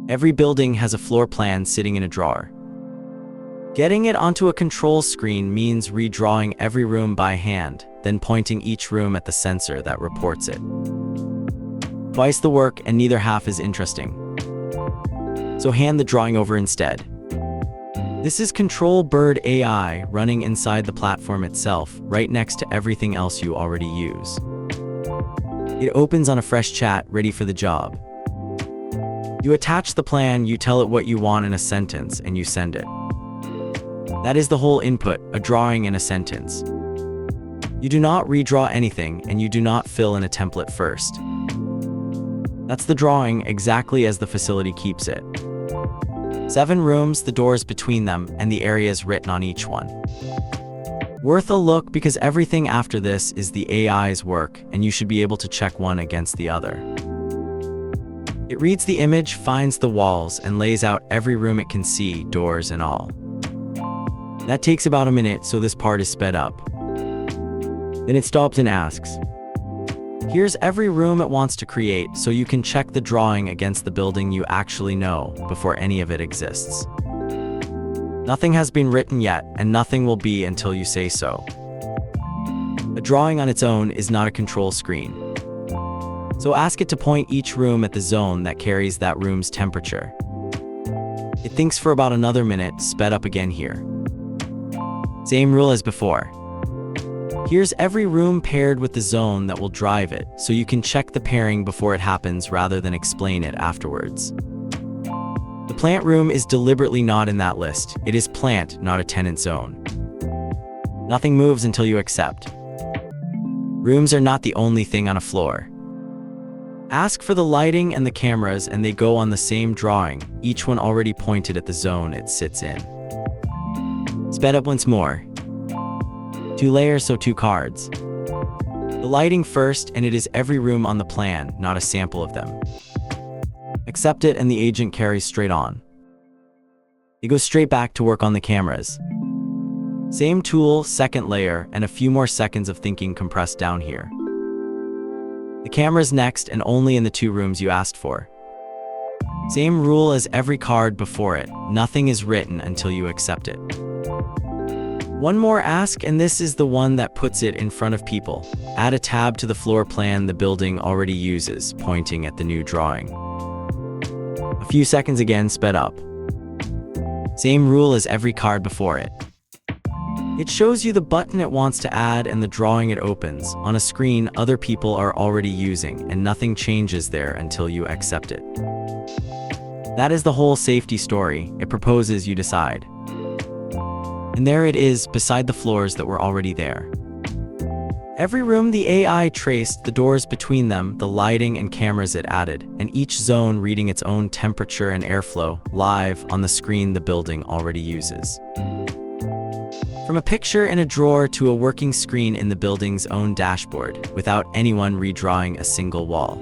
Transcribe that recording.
Every building has a floor plan sitting in a drawer. Getting it onto a control screen means redrawing every room by hand, then pointing each room at the sensor that reports it. Twice the work, and neither half is interesting. So hand the drawing over instead. This is ControlBird AI running inside the platform itself, right next to everything else you already use. It opens on a fresh chat, ready for the job. You attach the plan, you tell it what you want in a sentence, and you send it. That is the whole input, a drawing and a sentence. You do not redraw anything, and you do not fill in a template first. That's the drawing, exactly as the facility keeps it. 7 rooms, the doors between them, and the areas written on each one. Worth a look because everything after this is the AI's work, and you should be able to check one against the other. It reads the image, finds the walls, and lays out every room it can see, doors and all. That takes about a minute, so this part is sped up. Then it stops and asks, here's every room it wants to create, so you can check the drawing against the building you actually know before any of it exists. Nothing has been written yet, and nothing will be until you say so. A drawing on its own is not a control screen. So ask it to point each room at the zone that carries that room's temperature. It thinks for about another minute, sped up again here. Same rule as before. Here's every room paired with the zone that will drive it, so you can check the pairing before it happens rather than explain it afterwards. The plant room is deliberately not in that list. It is plant, not a tenant zone. Nothing moves until you accept. Rooms are not the only thing on a floor. Ask for the lighting and the cameras, and they go on the same drawing, each one already pointed at the zone it sits in. Sped up once more. 2 layers, so 2 cards. The lighting first, and it is every room on the plan, not a sample of them. Accept it, and the agent carries straight on. It goes straight back to work on the cameras. Same tool, second layer, and a few more seconds of thinking compressed down here. The camera's next, and only in the 2 rooms you asked for. Same rule as every card before it. Nothing is written until you accept it. One more ask, and this is the one that puts it in front of people. Add a tab to the floor plan the building already uses, pointing at the new drawing. A few seconds again, sped up. Same rule as every card before it. It shows you the button it wants to add and the drawing it opens, on a screen other people are already using, and nothing changes there until you accept it. That is the whole safety story. It proposes, you decide. And there it is, beside the floors that were already there. Every room the AI traced, the doors between them, the lighting and cameras it added, and each zone reading its own temperature and airflow, live on the screen the building already uses. From a picture in a drawer to a working screen in the building's own dashboard, without anyone redrawing a single wall.